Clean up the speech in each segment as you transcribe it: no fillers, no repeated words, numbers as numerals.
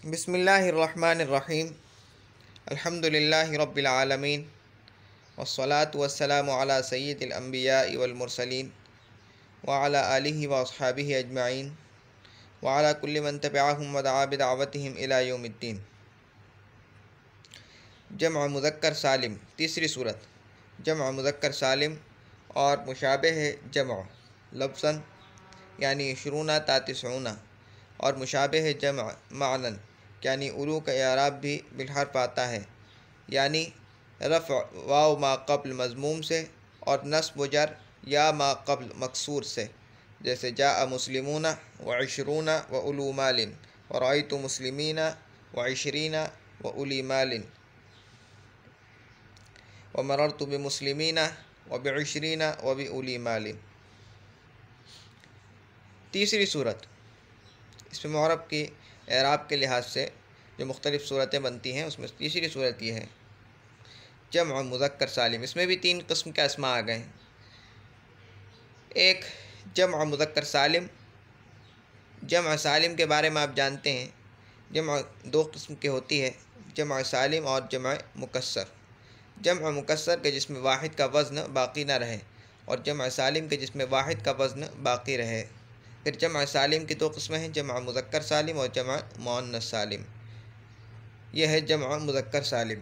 بسم اللہ الرحمن الرحیم الحمد للہ رب العالمین والصلاة والسلام علی سید الانبیاء والمرسلین وعلی آلہ واصحابہ اجمعین وعلی کل من تبعہم ودعا بدعوتہم الی یوم الدین۔ جمع مذکر سالم، تیسری صورت جمع مذکر سالم اور مشابہ جمع لفظاً یعنی 20 تا 90 اور مشابہ جمع معنن یعنی الو کا اعراب بھی بالحرف آتا ہے، یعنی رفع واو ما قبل مضموم سے اور نصب و جر یا ما قبل مکسور سے، جیسے جاء مسلمون وعشرون واولو مال ورأیت مسلمین وعشرین واولی مال ومررت بمسلمین وبعشرین وباولی مال۔ تیسری صورت، اس میں معرب کی اعراب کے لحاظ سے جو مختلف صورتیں بنتی ہیں اس میں تیسری صورت یہ ہے جمع مذکر سالم۔ اس میں بھی 3 قسم کے اسماء آ گئے ہیں۔ ایک جمع مذکر سالم، جمع سالم کے بارے میں آپ جانتے ہیں جمع 2 قسم کی ہوتی ہے، جمع سالم اور جمع مکسر۔ جمع مکسر کے جس میں واحد کا وزن باقی نہ رہے اور جمع سالم کے جس میں واحد کا وزن باقی رہے۔ پھر جمع سالم کی 2 قسمیں ہیں، جمع مذکر سالم اور جمع مؤنث سالم۔ یہ ہے جمع مذکر سالم۔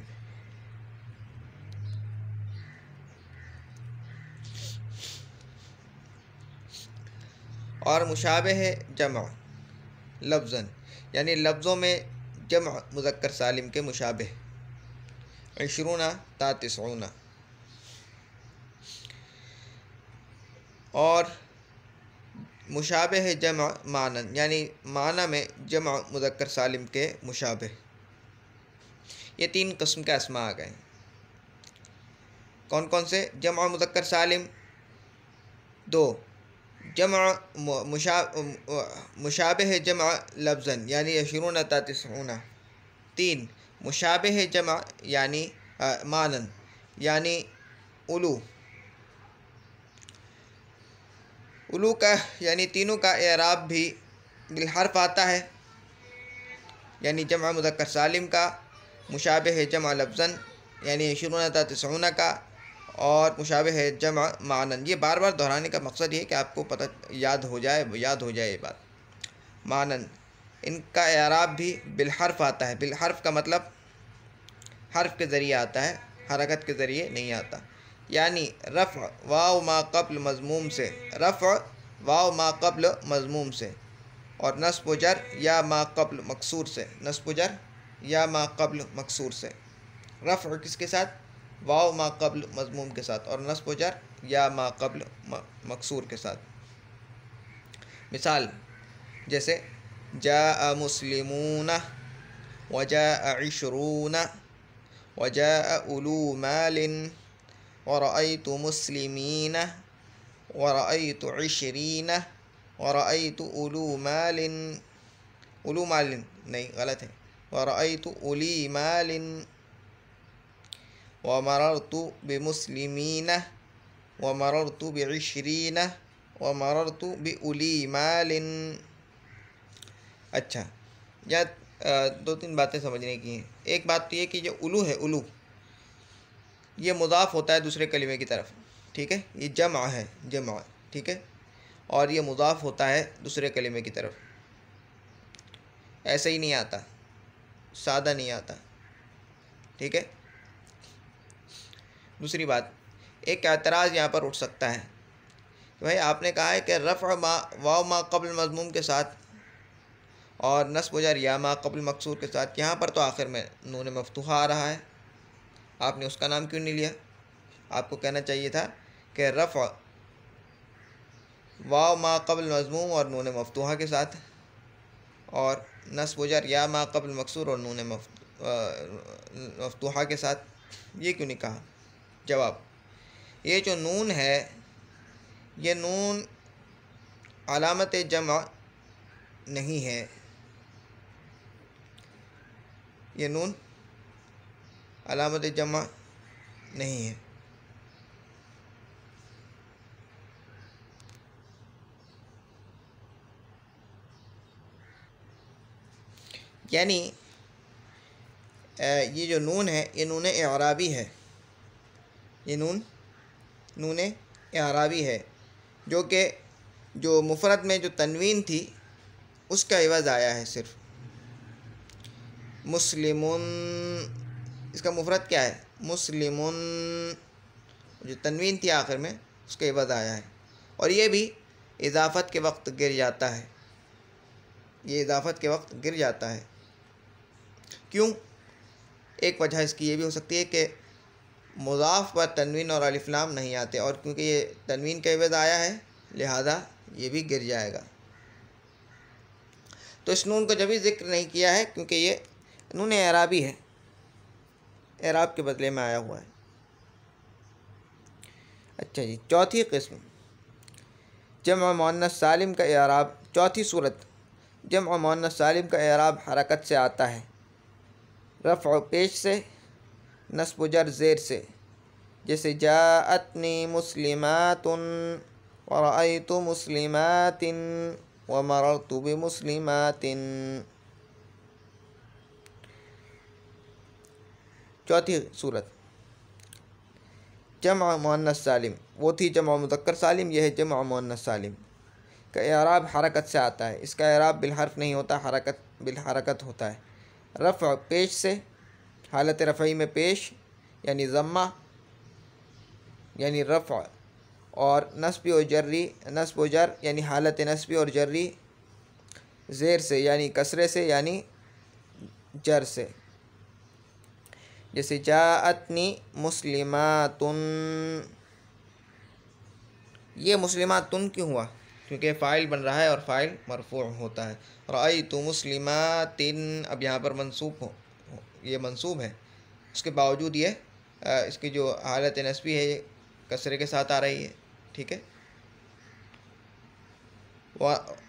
اور مشابہ جمع لفظاً یعنی لفظوں میں جمع مذکر سالم کے مشابہ 20 تا 90، اور مشابہ جمع معنن یعنی معنی میں جمع مذکر سالم کے مشابہ۔ یہ 3 قسم کے اسماء آ گئے ہیں۔ کون کون سے؟ جمع مذکر سالم 2، جمع مشابہ جمع لفظاً یعنی 20 تا 90، 3 مشابہ جمع یعنی معنن یعنی الو کا یعنی تینوں کا اعراب بھی بالحرف آتا ہے، یعنی جمع مذکر سالم کا، مشابہ جمع لفظاً یعنی 20 تا 90 کا، اور مشابہ جمع معنن۔ یہ بار بار دہرانے کا مقصد یہ ہے کہ آپ کو پتہ یاد ہو جائے یہ بات۔ معنن ان کا اعراب بھی بالحرف آتا ہے۔ بالحرف کا مطلب حرف کے ذریعے آتا ہے، حرکت کے ذریعے نہیں آتا، یعنی رفع واو ما قبل مضموم سے، رفع واو ما قبل مضموم سے، اور نصب و جر یا ما قبل مکسور سے، نصب و جر یا ما قبل مکسور سے۔ رفع کس کے ساتھ؟ واو ما قبل مضموم کے ساتھ، اور نصب و جر یا ما قبل مکسور کے ساتھ۔ مثال جیسے جاء مسلمون وجاء عشرون وجاء اولو مال ورأیت مسلمین ورأیت عشرین ورأیت اولو مال، اولو مال نہیں، غلط ہے، ورأیت اولی مال ومررت بمسلمین ومررت بعشرین ومررت باولی مال۔ اچھا، یا 2-3 باتیں سمجھنے کی ہیں۔ ایک بات تو یہ کہ جو الو ہے، الو یہ مضاف ہوتا ہے دوسرے کلمے کی طرف، ٹھیک ہے، یہ جمع ہے، جمع، ٹھیک ہے، اور یہ مضاف ہوتا ہے دوسرے کلمے کی طرف، ایسے ہی نہیں آتا، سادہ نہیں آتا، ٹھیک ہے۔ دوسری بات، ایک اعتراض یہاں پر اٹھ سکتا ہے کہ بھائی آپ نے کہا ہے کہ رفع واو ما قبل مضموم کے ساتھ اور نصب و جر یا ما قبل مکسور کے ساتھ، یہاں پر تو آخر میں نون مفتوحہ آ رہا ہے، آپ نے اس کا نام کیوں نہیں لیا؟ آپ کو کہنا چاہیے تھا کہ رفع واو ما قبل مضموم اور نون مفتوحہ کے ساتھ، اور نصب و جر یا ما قبل مکسور اور نون مفتوحہ کے ساتھ، یہ کیوں نہیں کہا؟ جواب، یہ جو نون ہے یہ نون علامت جمع نہیں ہے، یہ نون علامت جمع نہیں ہے۔ یعنی یہ جو نون ہے یہ نون اعرابی ہے، یہ نون اعرابی ہے، جو کہ جو مفرد میں جو تنوین تھی اس کا عوض آیا ہے صرف۔ مسلمون، اس کا مفرد کیا ہے؟ مسلمون، جو تنوین تھی آخر میں اس کا عوض آیا ہے، اور یہ بھی اضافت کے وقت گر جاتا ہے، یہ اضافت کے وقت گر جاتا ہے۔ کیوں؟ ایک وجہ اس کی یہ بھی ہو سکتی ہے کہ مضاف پر تنوین اور الف لام نہیں آتے، اور کیونکہ یہ تنوین کا عوض آیا ہے لہذا یہ بھی گر جائے گا۔ تو اس نون کو جبھی ذکر نہیں کیا ہے کیونکہ یہ نون اعرابی ہے، اعراب کے بدلے میں آیا ہوا ہے۔ اچھا جی، چوتھی قسم جمع مؤنث سالم کا اعراب۔ چوتھی صورت جمع مؤنث سالم کا اعراب حرکت سے آتا ہے، رفع پیش سے، نصب و جر زیر سے، جیسے جاءتنی مسلمات ورأیت مسلمات ومررت بمسلمات۔ چوتھی صورت جمع مؤنث سالم، وہ تھی جمع مذکر سالم، یہ ہے جمع مؤنث سالم کا اعراب حرکت سے آتا ہے، اس کا اعراب بالحرف نہیں ہوتا، بالحرکت ہوتا ہے۔ رفع پیش سے، حالت رفعی میں پیش یعنی ضمہ یعنی رفع، اور نصب و جر یعنی حالت نصبی اور جری زیر سے یعنی کسرے سے یعنی جر سے، جیسے جاءتنی مسلمات۔ یہ مسلمات کیوں ہوا؟ کیونکہ فاعل بن رہا ہے اور فاعل مرفوع ہوتا ہے۔ رأیت مسلمات، اب یہاں پر یہ منصوب ہے، اس کے باوجود یہ اس کی جو حالت نصبی ہے یہ کسرے کے ساتھ آ رہی ہے، ٹھیک ہے۔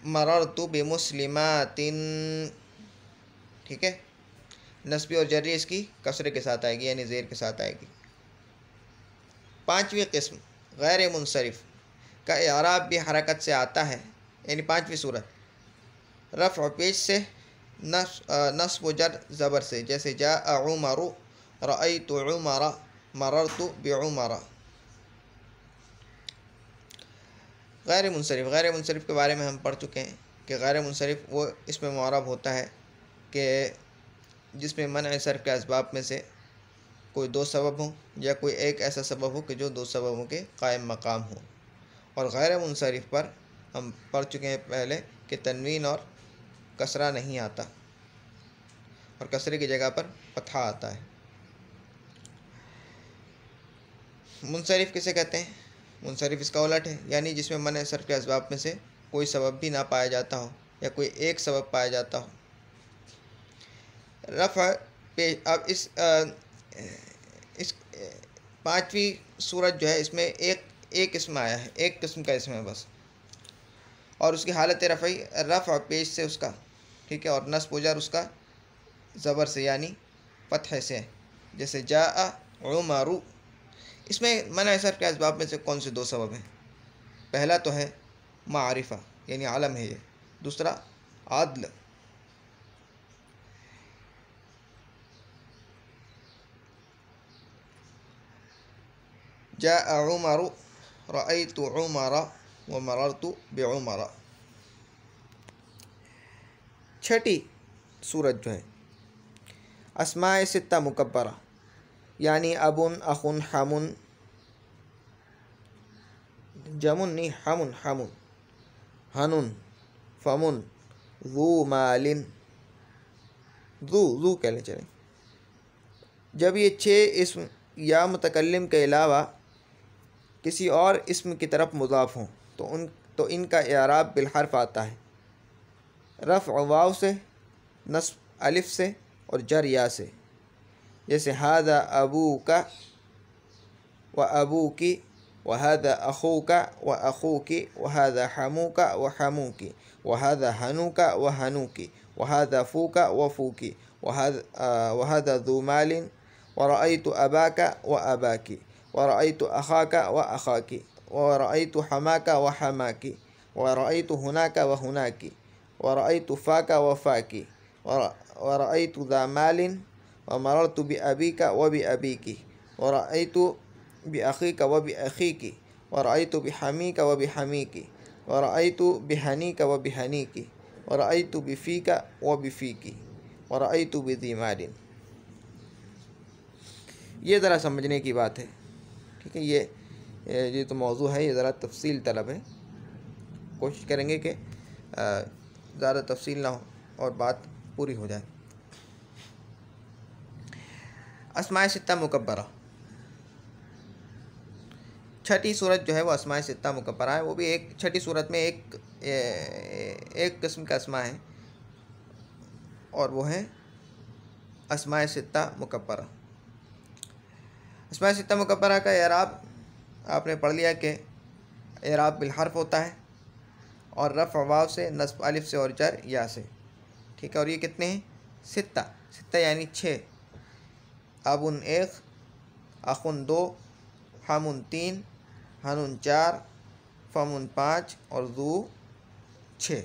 مررت بمسلمات، ٹھیک ہے، نصبی اور جری اس کی کسرے کے ساتھ آئے گی یعنی زیر کے ساتھ آئے گی۔ پانچویں قسم غیر منصرف کا اعراب بھی حرکت سے آتا ہے، یعنی پانچویں صورت رفع پیش سے، نصب و جر زبر سے، جیسے جاء عمر، رأیت عمر، مررت بعمر۔ غیر منصرف کے بارے میں ہم پڑھ چکے ہیں کہ غیر منصرف وہ اس میں معرب ہوتا ہے کہ جس میں منع صرف کے اسباب میں سے کوئی دو سبب ہوں یا کوئی ایک ایسا سبب ہو کہ جو دو سببوں کے قائم مقام ہو، اور غیر منصرف پر ہم پڑھ چکے ہیں پہلے کہ تنوین اور کسرہ نہیں آتا اور کسرے کی جگہ پر فتحہ آتا ہے۔ منصرف کسے کہتے ہیں؟ منصرف اس کا الٹ ہے، یعنی جس میں منع صرف کے اسباب میں سے کوئی سبب بھی نہ پایا جاتا ہو یا کوئی ایک سبب پایا جاتا ہو۔ رفع پیش، اب اس پانچویں صورت جو ہے اس میں ایک اسم آیا ہے، ایک قسم کا اسم ہے بس، اور اس کی حالت رفعی رفع پیش سے اس کا، ٹھیک ہے، اور نصب و جر اس کا زبر سے یعنی فتح سے، جیسے جاء عمر۔ اس میں منع صرف کے اسباب میں سے کون سے دو سبب ہیں؟ پہلا تو ہے معرفہ یعنی علم ہے یہ، دوسرا عدل۔ جاء عمر، رأیت عمر، ومررت بعمر۔ چھٹی صورت جو ہے اسماء ستہ مکبرہ، یعنی ابن، اخن، حمن، جمن نہیں، حمن، ہنن، فمن، ذو مال، ذو کہہ لیں چلیں۔ جب یہ 6 اسم یا متکلم کے علاوہ کسی اور اسم کی طرف مضاف ہوں تو ان کا اعراب بالحرف آتا ہے، رفع واو سے، نصب الف سے، اور جر یا سے، جیسے ھذا ابوک و ابوکی، وھذا اخوک و اخوکی، وھذا حموک و حموکی، وھذا ہنوک و ہنوکی، وھذا فوک و فوکی، وھذا ذو مال، ورأیت اباک و اباکی، ورأیت اخاک و اخاکی، ورأیت حماک و حماکی، ورأیت ہناک و ہناکی، ورأیت فاک و فاکی، ورأيت ذا مال ومررت بأبيك وبأبيك ورأيت بأخيك وبأخيك ورأيت بحميك وبحميك ورأيت بهنيك وبهنيك ورأيت بفيك وبفيك ورأيت بذي مال. یہ ذرا سمجھنے کی بات ہے، ٹھیک ہے. یہ تو موضوع ہے، یہ ذرا تفصیل طلب ہے. کوشش کریں گے کہ زیادہ تفصیل نہ ہو اور بات پوری ہو جائے. اسماء ستہ مکبرہ، چھٹی صورت جو ہے وہ اسماء ستہ مکبرہ ہے. وہ بھی ایک چھٹی صورت میں ایک قسم کا اسماء ہے اور وہ ہیں اسماء ستہ مکبرہ. اسماء ستہ مکبرہ کا اعراب آپ نے پڑھ لیا کہ اعراب بالحرف ہوتا ہے اور رفع واو سے، نصب الف سے اور جر یا سے، ٹھیک ہے. اور یہ کتنے ہیں؟ ستہ یعنی 6. ابن 1، اخن 2، حمن 3، حنن 4، فمن 5 اور ذو 6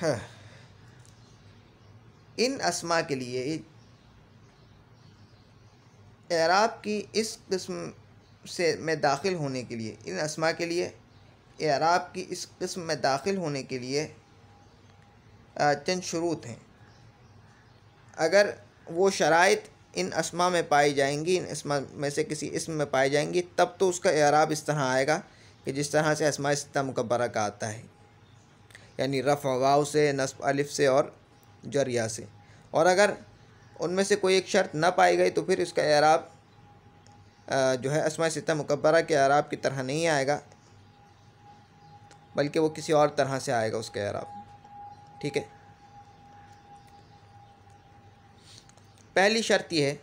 ہے. ان اسماء کے لیے اعراب کی اس قسم میں داخل ہونے کے لیے، ان اسماء کے لیے اعراب کی اس قسم میں داخل ہونے کے لیے چند شروط ہیں. اگر وہ شرائط ان اسماء میں پائی جائیں گی، ان اسماء میں سے کسی اسم میں پائی جائیں گی، تب تو اس کا اعراب اس طرح آئے گا کہ جس طرح سے اسماء ستہ مکبرہ کا آتا ہے، یعنی رفع واو سے، نصب الف سے اور جر یا سے. اور اگر ان میں سے کوئی ایک شرط نہ پائی گئی تو پھر اس کا اعراب جو ہے اسماء ستہ مکبرہ کے اعراب کی طرح نہیں آئے گا، بلکہ وہ کسی اور طرح سے آئے گا اس کا اعراب. ٹھیک ہے. پہلی شرط یہ ہے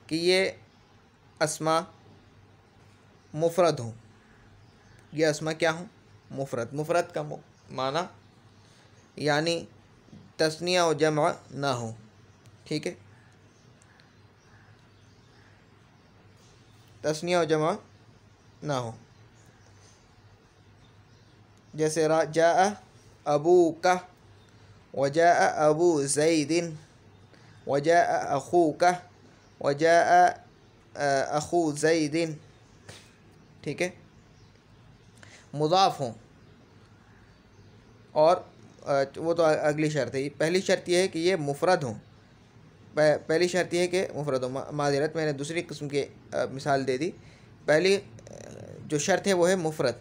کہ یہ اسماء مفرد ہوں. یہ اسماء کیا ہوں؟ مفرد. مفرد کا معنی یعنی تثنیہ و جمع نہ ہو. ٹھیک ہے. تثنیہ و جمع نہ ہو. جیسے جاء ابوک وجاء ابو زید وجاء اخوک وجاء اخو زید. ٹھیک ہے. مضاف ہوں، اور وہ تو اگلی شرط ہے. پہلی شرط یہ ہے کہ یہ مفرد ہوں. پہلی شرط یہ ہے کہ مفرد ہوں. معذرت، میں نے دوسری قسم کی مثال دے دی. پہلی جو شرط ہے وہ ہے مفرد.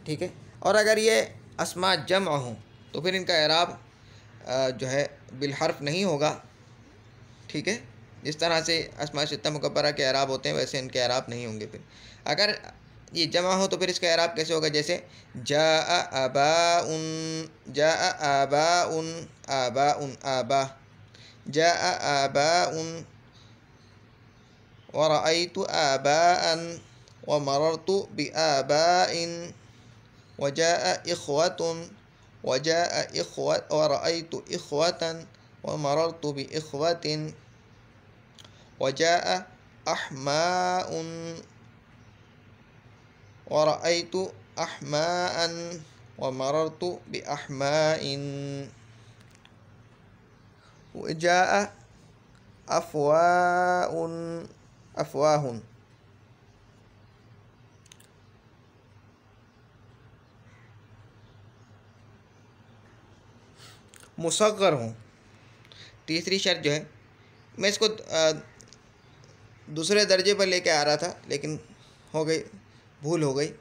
ٹھیک ہے. اور اگر یہ اسماء جمع ہوں تو پھر ان کا اعراب جو ہے بالحرف نہیں ہوگا. ٹھیک ہے. جس طرح سے اسماء ستہ مکبرہ کے اعراب ہوتے ہیں ویسے ان کے اعراب نہیں ہوں گے. پھر اگر یہ جمع ہو تو پھر اس کا اعراب کیسے ہوگا؟ جیسے جاء آباء، جاء آباء، آباء آبا، جاء آباء ورأيت آباء ومررت بآباء وجاء إخوة وجاء إخوة ورأيت إخوة ومررت بإخوة وجاء أحماء ورأيت أحماء ومررت بأحماء وجاء أفواء أفواه. مصغر ہوں. تیسری شرط جو ہے، میں اس کو دوسرے درجے پر لے کے آ رہا تھا لیکن ہو گئی، بھول ہو گئی.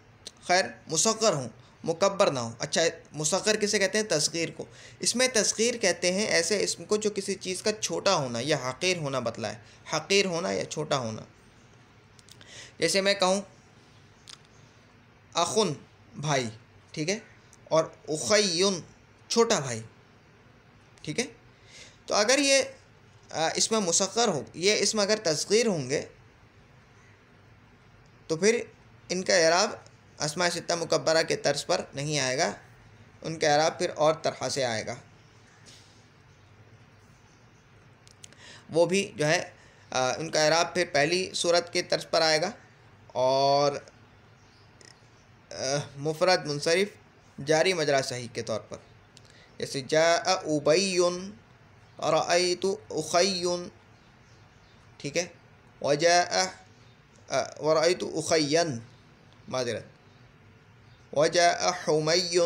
خیر، مصغر ہوں، مکبر نہ ہوں. اچھا، مصغر کسے کہتے ہیں؟ تصغیر کو. اس میں تصغیر کہتے ہیں ایسے اسم کو جو کسی چیز کا چھوٹا ہونا یا حقیر ہونا بتلا ہے. حقیر ہونا یا چھوٹا ہونا. جیسے میں کہوں اخن بھائی، ٹھیک ہے، اور اخیون چھوٹا بھائی. ٹھیک ہے. تو اگر یہ اس میں مصغر ہو، یہ اسم اگر تصغیر ہوں گے تو پھر ان کا اعراب اسماء ستہ مکبرہ کے طرز پر نہیں آئے گا. ان کا اعراب پھر اور طرح سے آئے گا. وہ بھی جو ہے ان کا اعراب پھر پہلی صورت کے طرز پر آئے گا، اور مفرد منصرف جاری مجرا صحیح کے طور پر، جیسے جاء ابی رأیت اخی، ٹھیک ہے، وجاء ورأیت اخیا، معذرت، وجاء حمی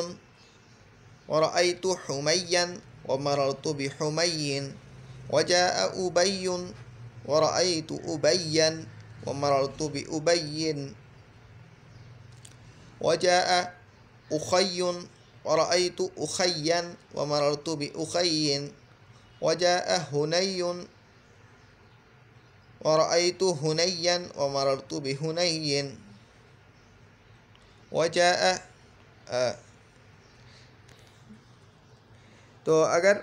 ورأیت حمیا ومررت بحمی، وجاء ابی ورأیت ابیا ومررت بأبی، وجاء اخی ورأیت اخیا ومررت بأخی، وجاء ہنی ورأیت ہنیا ومررت بہنی، وجاء تو اگر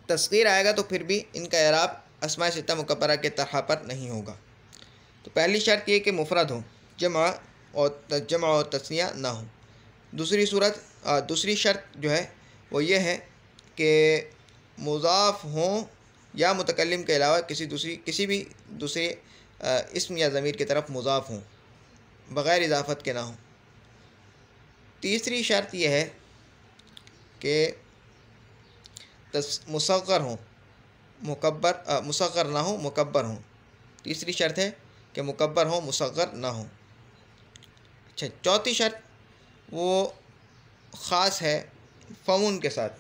تصغیر آئے گا تو پھر بھی ان کا اعراب اسماء ستہ مکبرہ کے طرح پر نہیں ہوگا۔ تو پہلی شرط یہ کہ مفرد ہو، جمع اور تثنیہ نہ ہو۔ دوسری شرط جو ہے وہ یہ ہے کہ مضاف ہوں یا متکلم کے علاوہ کسی بھی دوسرے اسم یا ضمیر کی طرف مضاف ہوں، بغیر اضافت کے نہ ہوں۔ تیسری شرط یہ ہے کہ مصغر ہوں، مصغر نہ ہوں، مکبر ہوں۔ تیسری شرط ہے کہ مکبر ہوں، مصغر نہ ہوں۔ اچھا، چوتھی شرط وہ خاص ہے فمون کے ساتھ،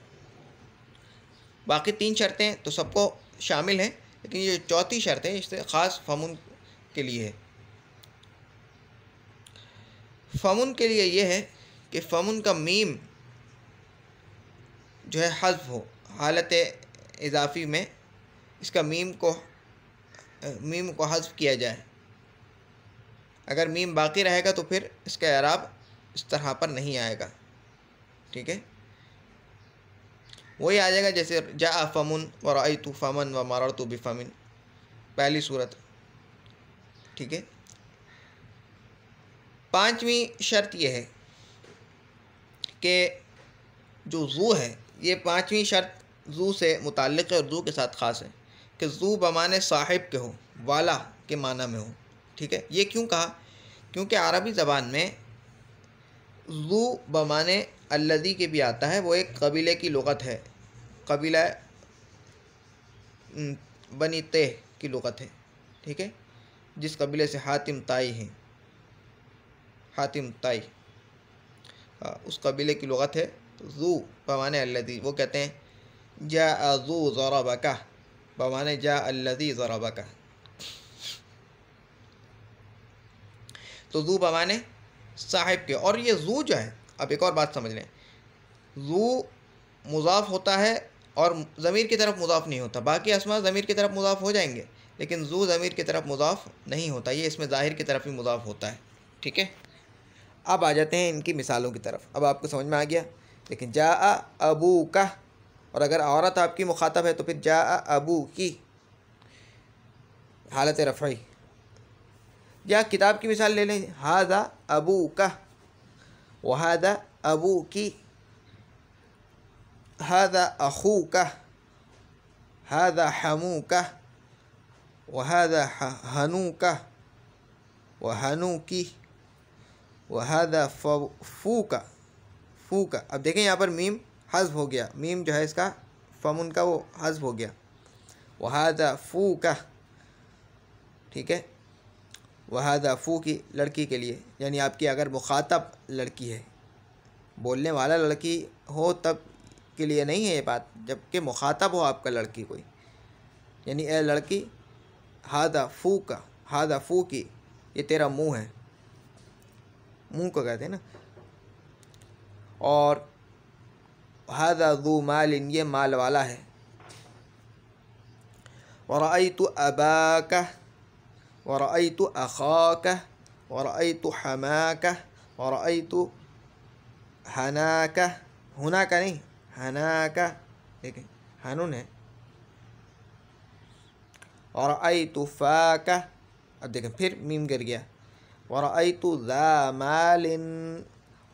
باقی تین شرطیں تو سب کو شامل ہیں، لیکن یہ چوتھی شرط ہے اس سے خاص فمون کے لیے ہے۔ فمون کے لیے یہ ہے کہ فمون کا میم جو ہے حذف ہو، حالت اضافی میں اس کا میم کو حذف کیا جائے۔ اگر میم باقی رہے گا تو پھر اس کا اعراب اس طرح پر نہیں آئے گا، ٹھیک ہے، وہی آ جائے گا جیسے جاء فمن ورأیت فمن ومررت بفمن، پہلی صورت، ٹھیک ہے۔ پانچویں شرط یہ ہے کہ جو ذو ہے، یہ پانچویں شرط ذو سے متعلق ہے اور ذو کے ساتھ خاص ہے، کہ ذو بمعنی صاحب کے ہو، والا کے معنی میں ہو، ٹھیک ہے۔ یہ کیوں کہا؟ کیونکہ عربی زبان میں ذو بمعنی الذی کے بھی آتا ہے، وہ ایک قبیلے کی لغت ہے، قبیلہ بنی تہ کی لغت ہے، ٹھیک ہے، جس قبیلے سے حاتم طائی ہیں، حاتم طائی اس قبیلے کی لغت ہے۔ ذو بمعنی الذی، وہ کہتے ہیں جاء ذو ضربک بمعنی جاء الذی ضربک، تو ذو بمعنی صاحب کے۔ اور یہ ذو جو ہے، اب ایک اور بات سمجھ لیں، ذو مضاف ہوتا ہے اور ضمیر کی طرف مضاف نہیں ہوتا، باقی اسماء ضمیر کی طرف مضاف ہو جائیں گے، لیکن ذو ضمیر کی طرف مضاف نہیں ہوتا، یہ اس میں ظاہر کی طرف ہی مضاف ہوتا ہے، ٹھیک ہے۔ اب آ جاتے ہیں ان کی مثالوں کی طرف۔ اب آپ کو سمجھ میں آ گیا، لیکن جاء ابوک، اور اگر عورت آپ کی مخاطب ہے تو پھر جاء ابوکی، حالت رفعی۔ یا کتاب کی مثال لے لیں، ھذا ابوک وھذا ابوکی، ھذا اخوک ھذا حموک وھذا ھنوک وھنوکی وھذا فوک۔ اب دیکھیں یہاں پر میم حذف ہو گیا، میم جو ہے اس کا فمن کا وہ حذف ہو گیا، وھذا فوک، ٹھیک ہے، وھذا فوکی لڑکی کے لیے، یعنی آپ کی اگر مخاطب لڑکی ہے، بولنے والا لڑکی ہو تب کے لیے نہیں ہے یہ بات، جب کہ مخاطب ہو آپ کا لڑکی کوئی، یعنی اے لڑکی، ھذا فوک، ھذا فوکی، یہ تیرا منہ ہے، منہ کو کہتے ہیں نا، اور ھذا ذو مال، یہ مال والا ہے، ورأیت اباک ورأیت اخاک ورأیت حماک ورأیت حناک، ہناک نہیں حناک، دیکھیں حنون ہے، ورأیت فاک، اب دیکھیں پھر میم گر گیا، ورأیت ذا مال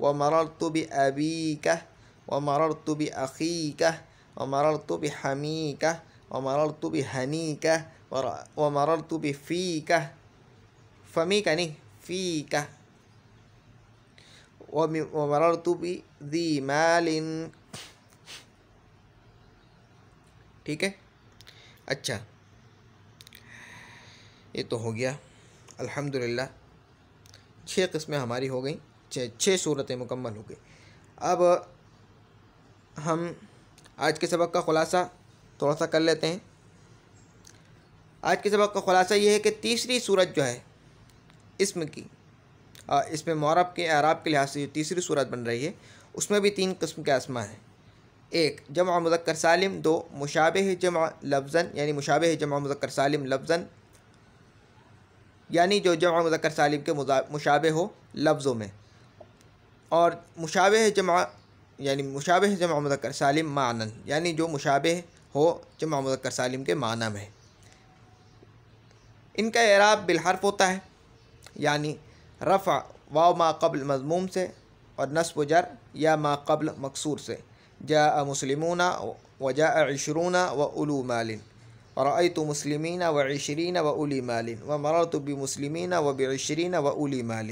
ومررت بأبیک ومررت بأخیک ومررت بحمیک ومررت بحنیک ومررت بفیک، فمیک نہیں فیک، ومررت بذی مال. ٹھیک ہے. اچھا یہ تو ہو گیا الحمدللہ. 6 قسمیں ہماری ہو گئیں، 6 صورتیں مکمل ہو گئی. اب ہم آج کے سبق کا خلاصہ تھوڑا سا کر لیتے ہیں. آج کے سبق کا خلاصہ یہ ہے کہ تیسری صورت جو ہے اسم کی، اس میں معرب کے اعراب کے لحاظ سے جو تیسری صورت بن رہی ہے اس میں بھی 3 قسم کے اسماء ہیں. 1 جمع مذکر سالم، 2 مشابہ جمع لفظاً یعنی مشابہ جمع مذکر سالم لفظاً یعنی جو جمع مذکر سالم کے مشابہ ہو لفظوں میں، اور مشابہ جمع یعنی مشابہ جمع مذکر سالم معنی یعنی جو مشابہ ہو جمع مذکر سالم کے معنی میں. ان کا اعراب بالحرف ہوتا ہے، یعنی رفع واو ما قبل مضموم سے اور نصب و جر یا ما قبل مکسور سے. جاء مسلمون وجاء عشرون واولو مال، ورأيت مسلمین وعشرین واولی مال، ومررت بمسلمین وبعشرین واولی مال.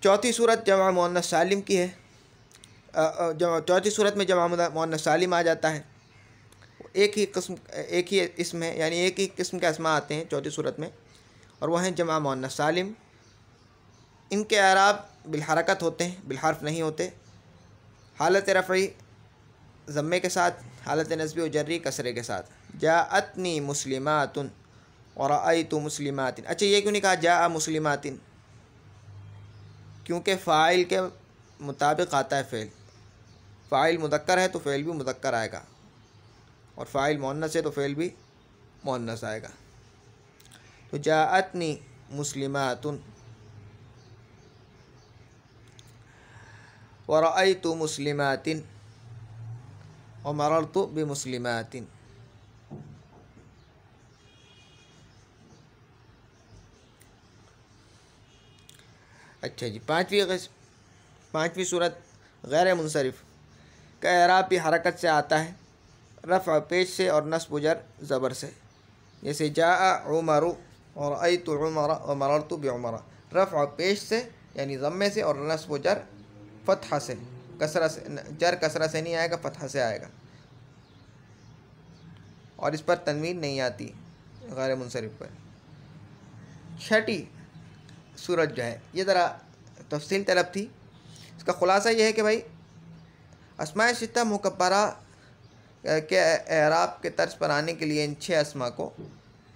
چوتھی صورت جمع مؤنث سالم کی ہے. چوتھی صورت میں جمع مؤنث سالم آ جاتا ہے. ایک ہی اسم ہے، یعنی ایک ہی قسم کے اسماء آتے ہیں چوتھی صورت میں، اور وہ ہیں جمع مؤنث سالم. ان کے اعراب بالحرکت ہوتے ہیں، بالحرف نہیں ہوتے. حالت رفعی ضمے کے ساتھ، حالت نصبی و جری کسرے کے ساتھ. جاءتنی مسلمات ورأیت مسلمات. اچھا یہ کیوں نہیں کہا جاء مسلمات؟ کیونکہ فاعل کے مطابق آتا ہے فعل. فاعل مذکر ہے تو فعل بھی مذکر آئے گا، اور فاعل مؤنث ہے تو فعل بھی مؤنث آئے گا. تو جاءتنی مسلمات ورأیت مسلمات ومررت بمسلمات. اچھا جی، پانچویں صورت غیر منصرف کا اعراب بھی حرکت سے آتا ہے، رفع پیش سے اور نصب و جر زبر سے. جیسے جاء عمر ورأیت عمر ومررت بعمر. رفع پیش سے یعنی ضمے سے اور نصب و جر فتحہ سے، کسرہ سے. جر کسرہ سے نہیں آئے گا، فتحہ سے آئے گا، اور اس پر تنوین نہیں آتی غیر منصرف پر. چھٹی صورت جو ہے یہ ذرا تفصیل طلب تھی. اس کا خلاصہ یہ ہے کہ بھائی اسماء ستہ مکبرہ کے اعراب کے طرز پر آنے کے لیے ان 6 اسماء کو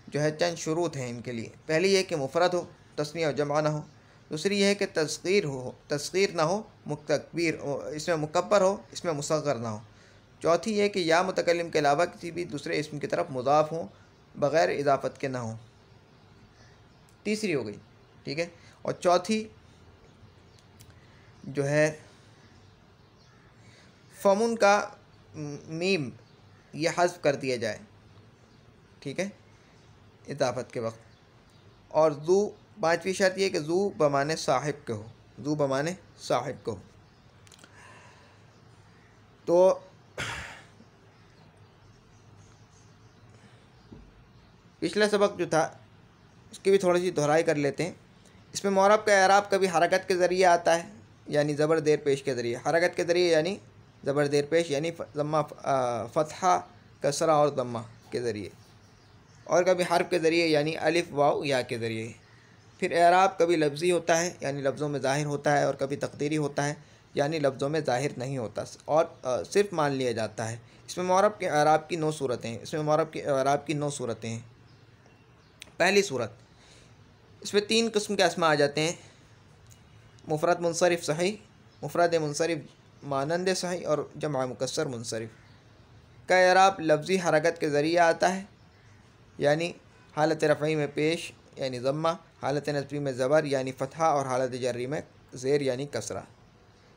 جو ہے چند شروط ہیں ان کے لیے. پہلی یہ کہ مفرد ہو، تثنیہ و جمع نہ ہو. دوسری یہ ہے کہ تصغیر نہ ہو، تکبیر اس میں مکبر ہو، اس میں مصغر نہ ہو. چوتھی یہ کہ یا متکلم کے علاوہ کسی بھی دوسرے اسم کی طرف مضاف ہوں بغیر اضافت کے نہ ہوں. تیسری ہو گئی، ٹھیک ہے. اور چوتھی جو ہے فمن کا میم یہ حذف کر دیا جائے، ٹھیک ہے، اضافت کے وقت. اور ذو، پانچویں شرط یہ کہ ذو بمانے صاحب کے ہو، ذو بمانے صاحب کو ہو. تو پچھلا سبق جو تھا اس کی بھی تھوڑی سی دہرائی کر لیتے ہیں. اس میں معرب کا اعراب کبھی حرکت کے ذریعے آتا ہے، یعنی زبر زیر پیش کے ذریعے. حرکت کے ذریعے یعنی زبر زیر پیش یعنی ضمہ، فتحہ، کسرہ اور ضمہ کے ذریعے. اور کبھی حرف کے ذریعے یعنی الف واو یا کے ذریعے. پھر اعراب کبھی لفظی ہوتا ہے یعنی لفظوں میں ظاہر ہوتا ہے، اور کبھی تقدیری ہوتا ہے یعنی لفظوں میں ظاہر نہیں ہوتا اور صرف مان لیا جاتا ہے. اس میں معرب کے اعراب کی 9 صورتیں ہیں. پہلی صورت، اس میں 3 قسم کے اسماء آ جاتے ہیں: مفرد منصرف صحیح، مفرد منصرف مانند صحیح، اور جمع مکسر منصرف. کا اعراب لفظی حرکت کے ذریعے آتا ہے، یعنی حالت رفعی میں پیش یعنی ضمہ، حالت نصبی میں زبر یعنی فتحہ، اور حالت جری میں زیر یعنی کسرہ.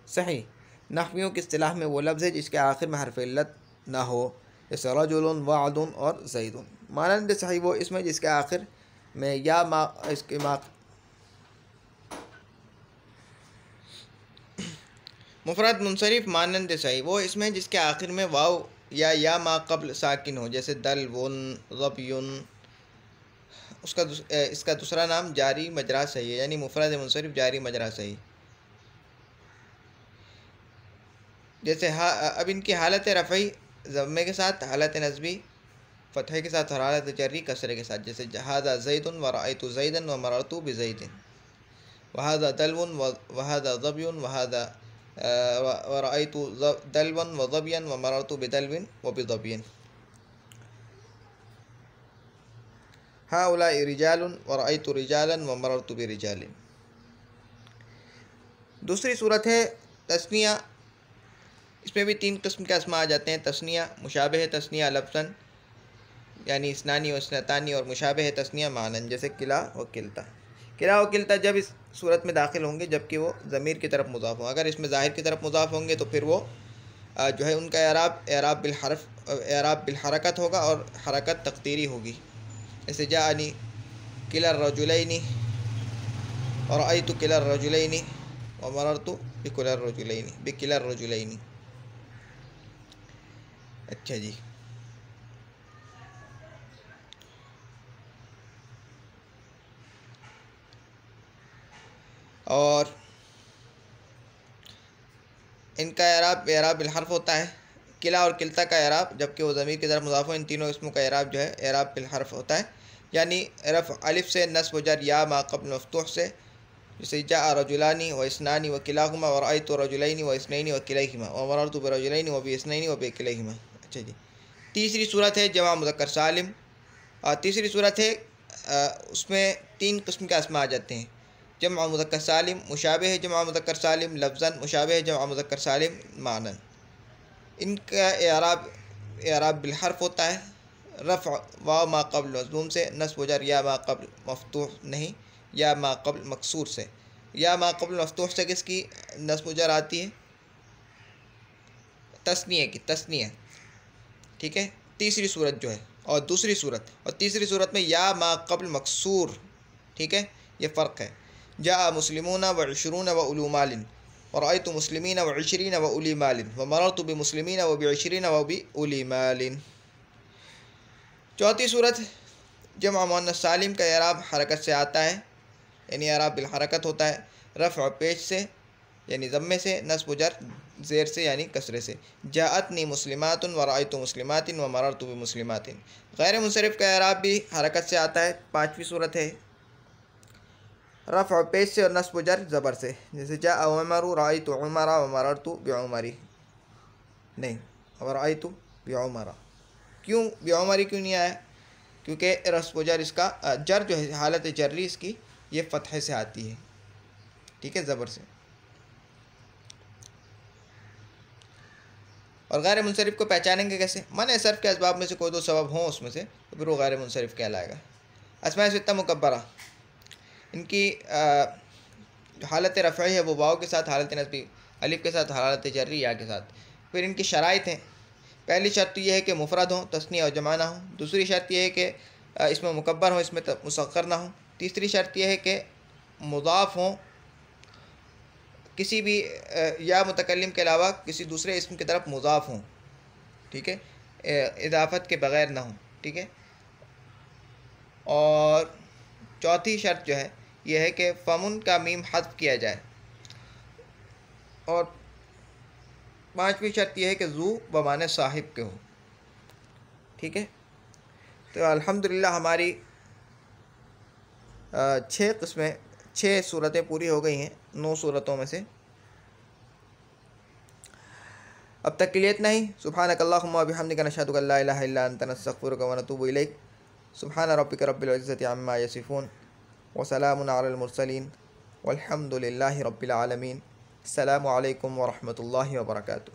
صحیح نحویوں کی اصطلاح میں وہ لفظ ہے جس کے آخر میں حرف علت نہ ہو، جیسے رجل، وعد اور زید. مانند صحیح وہ اسم ہے جس کے آخر میں یا ما اس کے ما. مفرد منصرف مانند صحیح وہ اسم ہے جس کے آخر میں واو یا ما قبل ساکن ہو، جیسے دلون، ظبیون اس کا دوسرا نام جاری مجرا صحیح ہے، یعنی مفرد منصرف جاری مجرا صحیح. جیسے اب ان کی حالت رفعی ضمے کے ساتھ، حالت نصبی فتحے کے ساتھ اور حالت جری کسرے کے ساتھ. جیسے ھذا زید ورأیت زیدا ومررت بزید، وھذا دلو وھذا ظبی وھذا ورأیت دلوا وظبیا ومررت بدلو وبظبی. ہؤلاء رجال ورأیت رجالا ومررت برجال. دوسری صورت ہے تثنیہ. اس میں بھی 3 قسم کے اسماء آ جاتے ہیں. تثنیہ، مشابہ تثنیہ لفظاً یعنی اثنانی و اثنتانی، اور مشابہ تثنیہ معناً جیسے کلا و کلتا. کلا و کلتا جب اس صورت میں داخل ہوں گے جب کہ وہ ضمیر کی طرف مضاف ہوں. اگر اس میں ظاہر کی طرف مضاف ہوں گے تو پھر وہ جو ہے ان کا اعراب بالحرکت ہوگا، اور حرکت تقدیری ہوگی. جیسے جاءنی کلا الرجلین ورأیت کلا الرجلین ومررت بکلا الرجلین. اچھا جی. اور ان کا اعراب بالحرف ہوتا ہے. کلا اور کلتا کا اعراب جب کہ وہ ضمیر کی طرف مضاف ہو، ان تینوں اسموں کا اعراب جو ہے اعراب بالحرف ہوتا ہے، یعنی رفع الف سے، نصب و جر یا ما قبل مفتوح سے. جیسے جاء رجلان و اثنان وکلاہما ورأیت رجلین و اثنین وکلیہما ومررت برجلین وباثنین وبکلیہما. اچھا جی. تیسری صورت ہے جمع مذکر سالم. تیسری صورت ہے اس میں 3 قسم کے اسماء آ جاتے ہیں. جمع مذکر سالم، مشابہ جمع مذکر سالم لفظاً، مشابہ جمع مذکر سالم معناً. ان کا اعراب بالحرف ہوتا ہے. رفع واو ما قبل مضموم سے، نصب و جر یا ما قبل مفتوح نہیں، یا ما قبل مکسور سے. یا ما قبل مفتوح سے کس کی نصب و جر آتی ہے؟ تثنیہ کی. تثنیہ ٹھیک ہے. تیسری صورت جو ہے اور دوسری صورت، اور تیسری صورت میں یا ما قبل مکسور. ٹھیک ہے، یہ فرق ہے. جاء مسلمون وعشرون واولو مال ورأیت مسلمین وعشرین واولی مال ومررت بمسلمین وبعشرین وباولی مال. چوتھی صورت جمع مؤنث سالم کا اعراب حرکت سے آتا ہے، یعنی اعراب بالحرکت ہوتا ہے. رفع پیش سے یعنی ضمے سے، نصب و جر زیر سے یعنی کسرے سے. جاءتنی مسلمات ورأیت مسلمات ومررت بمسلمات. غیر منصرف کا اعراب بھی حرکت سے آتا ہے. پانچویں صورت ہے رفع پیش سے اور نصب و جر زبر سے. جیسے جاء عمر رأیت عمر ومررت بعمر. نہیں، ورأیت بعمر. کیوں بعمر کیوں نہیں آیا؟ کیونکہ نصب و جر اس کا جر جو ہے حالت جری اس کی یہ فتحے سے آتی ہے. ٹھیک ہے، زبر سے. اور غیر منصرف کو پہچانیں گے کیسے؟ منع صرف کے اسباب میں سے کوئی 2 سبب ہوں اس میں سے تو پھر وہ غیر منصرف کہلائے گا. اسماء ستہ مکبرہ، ان کی حالت رفعی ہے وہ واو کے ساتھ، حالت نصبی الف کے ساتھ، حالت جری یا کے ساتھ. پھر ان کی شرائط ہیں. پہلی شرط یہ ہے کہ مفرد ہوں، تثنیہ اور جمع نہ ہوں. دوسری شرط یہ ہے کہ اس میں مکبر ہوں، اس میں مصغر نہ ہوں. تیسری شرط یہ ہے کہ مضاف ہوں، کسی بھی یا متکلم کے علاوہ کسی دوسرے اسم کی طرف مضاف ہوں. ٹھیک ہے، اضافت کے بغیر نہ ہوں. ٹھیک ہے. اور چوتھی شرط جو ہے یہ ہے کہ فمن کا میم حذف کیا جائے. اور پانچویں شرط یہ ہے کہ ذو بمعنی صاحب کے ہو. ٹھیک ہے. تو الحمدللہ ہماری 6 صورتیں پوری ہو گئی ہیں 9 صورتوں میں سے. اب تک کے لیے اتنا ہی. سبحانک اللہم و بحمدک نشہد ان لا الہ الا انت نستغفرک و نتوب الیک. سبحان ربک رب العزۃ عما یصفون وسلام علی المرسلین والحمد للہ رب العالمین. السلام علیکم ورحمۃ اللہ وبرکاتہ.